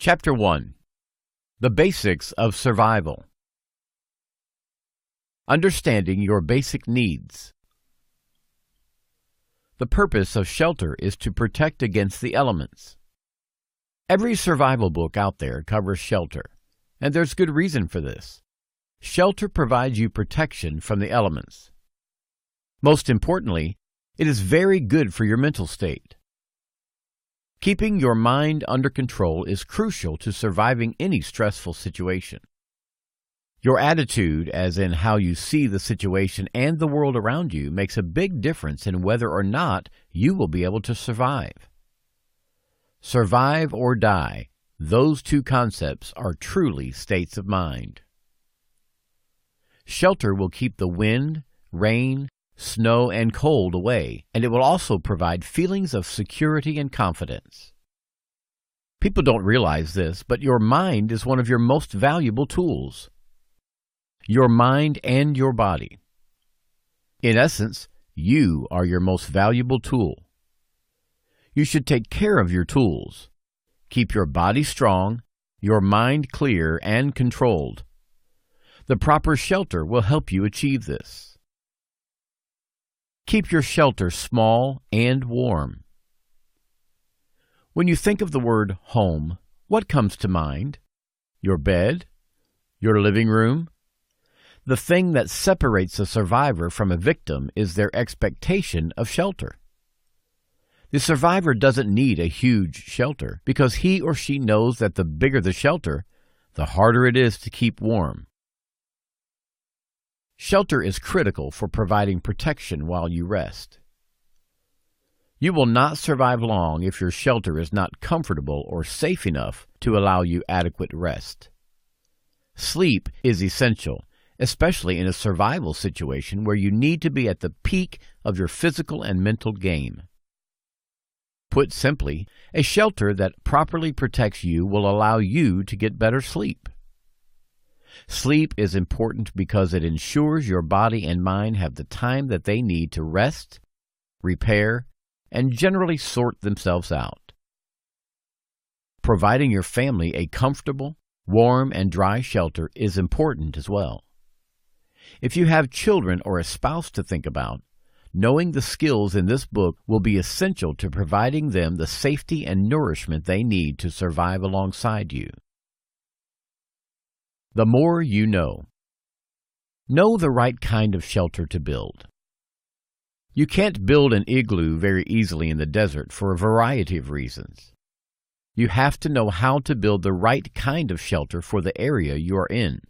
Chapter 1. The Basics of Survival. Understanding your basic needs. The purpose of shelter is to protect against the elements. Every survival book out there covers shelter, and there's good reason for this. Shelter provides you protection from the elements. Most importantly, it is very good for your mental state. Keeping your mind under control is crucial to surviving any stressful situation. Your attitude, as in how you see the situation and the world around you, makes a big difference in whether or not you will be able to survive. Survive or die, those two concepts are truly states of mind. Shelter will keep the wind, rain, snow, and cold away, and it will also provide feelings of security and confidence. People don't realize this, but your mind is one of your most valuable tools. Your mind and your body. In essence, you are your most valuable tool. You should take care of your tools. Keep your body strong, your mind clear and controlled. The proper shelter will help you achieve this. Keep your shelter small and warm. When you think of the word home, what comes to mind? Your bed? Your living room? The thing that separates a survivor from a victim is their expectation of shelter. The survivor doesn't need a huge shelter because he or she knows that the bigger the shelter, the harder it is to keep warm. Shelter is critical for providing protection while you rest. You will not survive long if your shelter is not comfortable or safe enough to allow you adequate rest. Sleep is essential, especially in a survival situation where you need to be at the peak of your physical and mental game. Put simply, a shelter that properly protects you will allow you to get better sleep. Sleep is important because it ensures your body and mind have the time that they need to rest, repair, and generally sort themselves out. Providing your family a comfortable, warm, and dry shelter is important as well. If you have children or a spouse to think about, knowing the skills in this book will be essential to providing them the safety and nourishment they need to survive alongside you. The more you know. Know the right kind of shelter to build. You can't build an igloo very easily in the desert for a variety of reasons. You have to know how to build the right kind of shelter for the area you are in.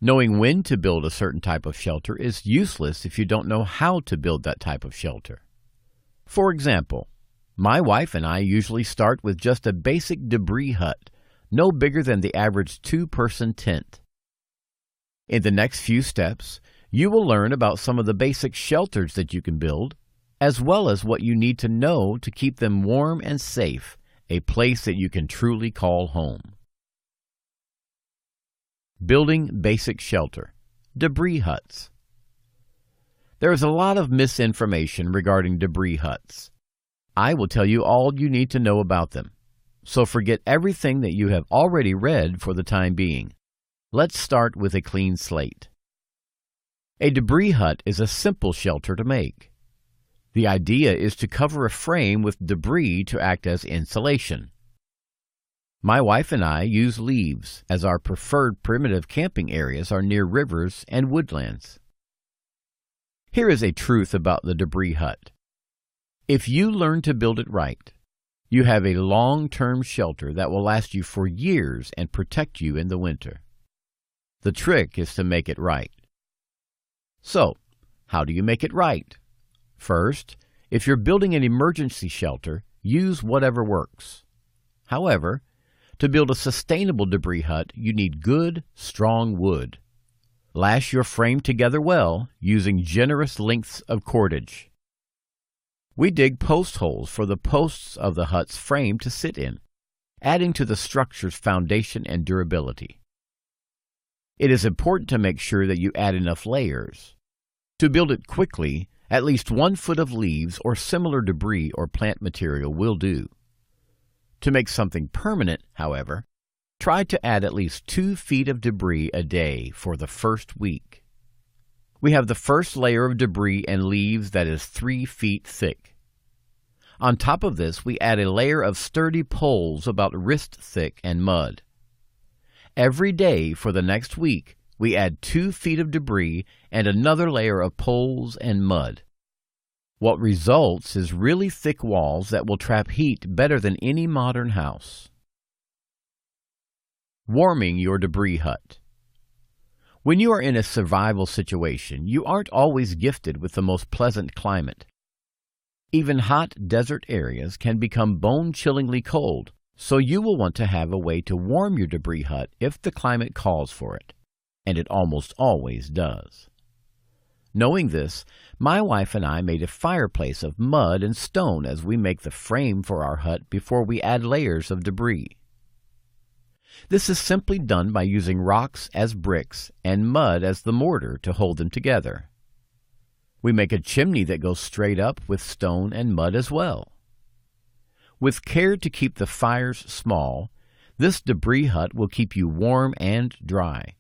Knowing when to build a certain type of shelter is useless if you don't know how to build that type of shelter. For example, my wife and I usually start with just a basic debris hut, no bigger than the average two-person tent. In the next few steps, you will learn about some of the basic shelters that you can build, as well as what you need to know to keep them warm and safe, a place that you can truly call home. Building basic shelter. Debris huts. There is a lot of misinformation regarding debris huts. I will tell you all you need to know about them. So forget everything that you have already read for the time being. Let's start with a clean slate. A debris hut is a simple shelter to make. The idea is to cover a frame with debris to act as insulation. My wife and I use leaves, as our preferred primitive camping areas are near rivers and woodlands. Here is a truth about the debris hut. If you learn to build it right, you have a long-term shelter that will last you for years and protect you in the winter. The trick is to make it right. So, how do you make it right? First, if you're building an emergency shelter, use whatever works. However, to build a sustainable debris hut, you need good, strong wood. Lash your frame together well using generous lengths of cordage. We dig post holes for the posts of the hut's frame to sit in, adding to the structure's foundation and durability. It is important to make sure that you add enough layers. To build it quickly, at least 1 foot of leaves or similar debris or plant material will do. To make something permanent, however, try to add at least 2 feet of debris a day for the first week. We have the first layer of debris and leaves that is 3 feet thick. On top of this, we add a layer of sturdy poles about wrist thick and mud. Every day for the next week, we add 2 feet of debris and another layer of poles and mud. What results is really thick walls that will trap heat better than any modern house. Warming your debris hut. When you are in a survival situation, you aren't always gifted with the most pleasant climate. Even hot desert areas can become bone-chillingly cold, so you will want to have a way to warm your debris hut if the climate calls for it, and it almost always does. Knowing this, my wife and I made a fireplace of mud and stone as we make the frame for our hut before we add layers of debris. This is simply done by using rocks as bricks and mud as the mortar to hold them together. We make a chimney that goes straight up with stone and mud as well. With care to keep the fires small, this debris hut will keep you warm and dry.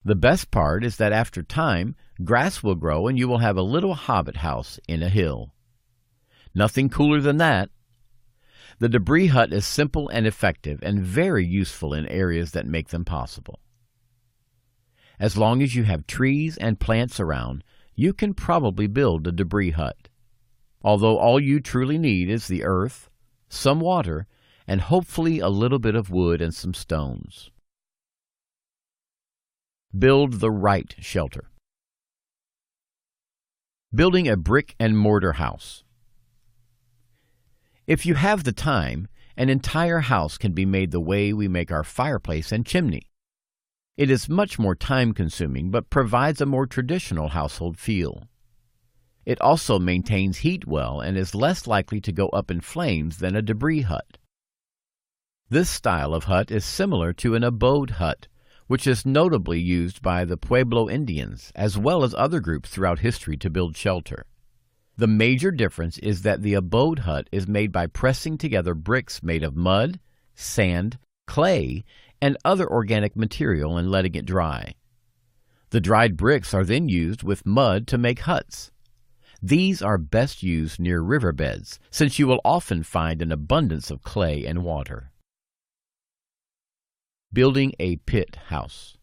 The best part is that after time, grass will grow and you will have a little hobbit house in a hill. Nothing cooler than that. The debris hut is simple and effective and very useful in areas that make them possible. As long as you have trees and plants around, you can probably build a debris hut. Although all you truly need is the earth, some water, and hopefully a little bit of wood and some stones. Build the right shelter. Building a brick and mortar house. If you have the time, an entire house can be made the way we make our fireplace and chimney. It is much more time-consuming, but provides a more traditional household feel. It also maintains heat well and is less likely to go up in flames than a debris hut. This style of hut is similar to an abode hut, which is notably used by the Pueblo Indians, as well as other groups throughout history to build shelter. The major difference is that the abode hut is made by pressing together bricks made of mud, sand, clay, and other organic material and letting it dry. The dried bricks are then used with mud to make huts. These are best used near riverbeds, since you will often find an abundance of clay and water. Building a pit house.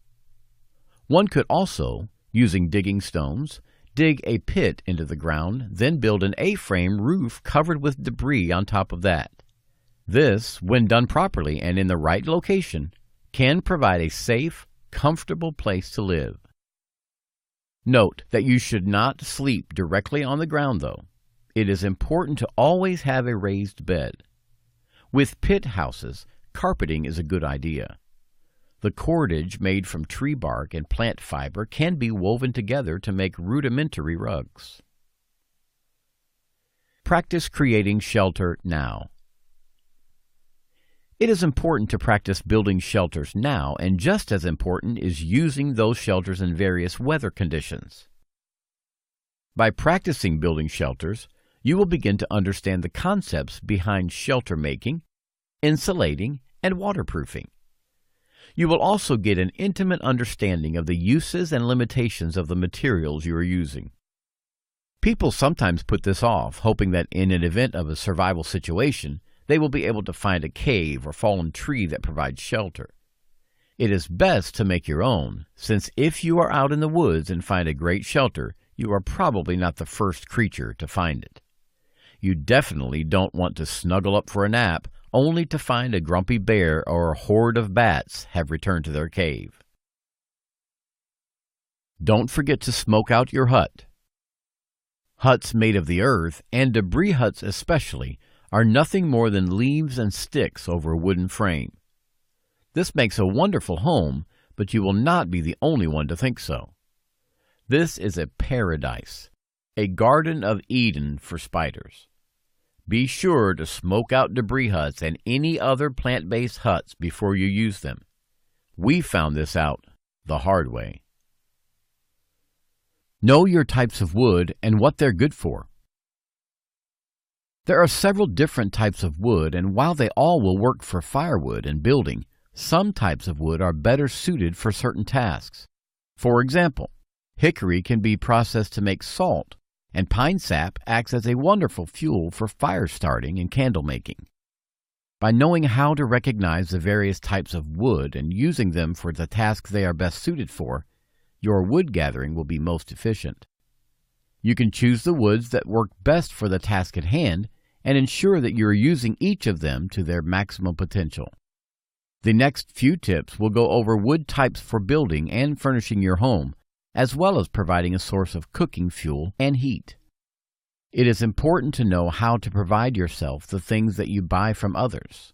One could also, using digging stones, dig a pit into the ground, then build an A-frame roof covered with debris on top of that. This, when done properly and in the right location, can provide a safe, comfortable place to live. Note that you should not sleep directly on the ground, though. It is important to always have a raised bed. With pit houses, carpeting is a good idea. The cordage made from tree bark and plant fiber can be woven together to make rudimentary rugs. Practice creating shelter now. It is important to practice building shelters now, and just as important is using those shelters in various weather conditions. By practicing building shelters, you will begin to understand the concepts behind shelter making, insulating, and waterproofing. You will also get an intimate understanding of the uses and limitations of the materials you are using. People sometimes put this off, hoping that in an event of a survival situation, they will be able to find a cave or fallen tree that provides shelter. It is best to make your own, since if you are out in the woods and find a great shelter, you are probably not the first creature to find it. You definitely don't want to snuggle up for a nap only to find a grumpy bear or a horde of bats have returned to their cave. Don't forget to smoke out your hut. Huts made of the earth, and debris huts especially, are nothing more than leaves and sticks over a wooden frame. This makes a wonderful home, but you will not be the only one to think so. This is a paradise, a Garden of Eden for spiders. Be sure to smoke out debris huts and any other plant-based huts before you use them. We found this out the hard way. Know your types of wood and what they're good for. There are several different types of wood, and while they all will work for firewood and building, some types of wood are better suited for certain tasks. For example, hickory can be processed to make salt, and pine sap acts as a wonderful fuel for fire starting and candle making. By knowing how to recognize the various types of wood and using them for the tasks they are best suited for, your wood gathering will be most efficient. You can choose the woods that work best for the task at hand and ensure that you are using each of them to their maximum potential. The next few tips will go over wood types for building and furnishing your home, as well as providing a source of cooking fuel and heat. It is important to know how to provide yourself the things that you buy from others.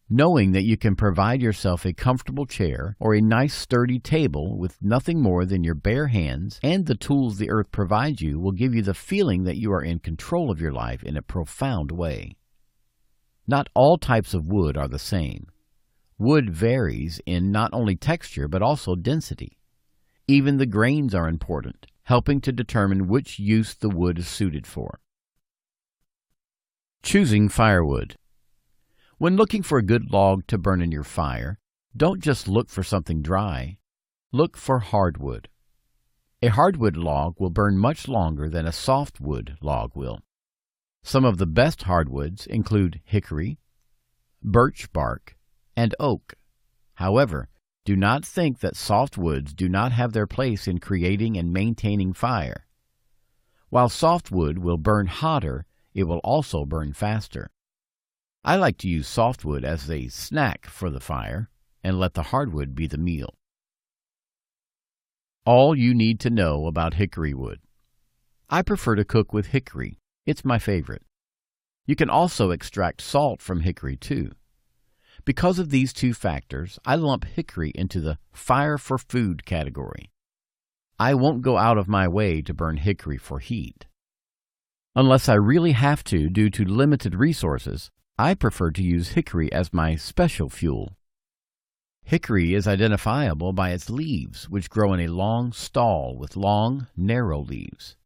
Knowing that you can provide yourself a comfortable chair or a nice sturdy table with nothing more than your bare hands and the tools the earth provides you will give you the feeling that you are in control of your life in a profound way. Not all types of wood are the same. Wood varies in not only texture but also density. Even the grains are important, helping to determine which use the wood is suited for. Choosing firewood. When looking for a good log to burn in your fire, don't just look for something dry. Look for hardwood. A hardwood log will burn much longer than a softwood log will. Some of the best hardwoods include hickory, birch bark, and oak. However, do not think that softwoods do not have their place in creating and maintaining fire. While softwood will burn hotter, it will also burn faster. I like to use softwood as a snack for the fire and let the hardwood be the meal. All you need to know about hickory wood. I prefer to cook with hickory. It's my favorite. You can also extract salt from hickory too. Because of these two factors, I lump hickory into the fire for food category. I won't go out of my way to burn hickory for heat. Unless I really have to due to limited resources, I prefer to use hickory as my special fuel. Hickory is identifiable by its leaves, which grow in a long stall with long, narrow leaves.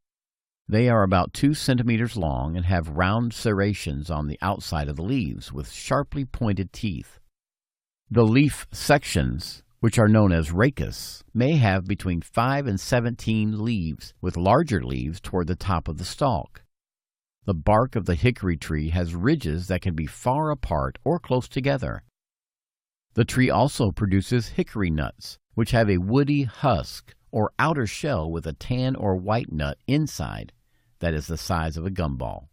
They are about 2 centimeters long and have round serrations on the outside of the leaves with sharply pointed teeth. The leaf sections, which are known as rachis, may have between 5 and 17 leaves, with larger leaves toward the top of the stalk. The bark of the hickory tree has ridges that can be far apart or close together. The tree also produces hickory nuts, which have a woody husk or outer shell with a tan or white nut inside that is the size of a gumball.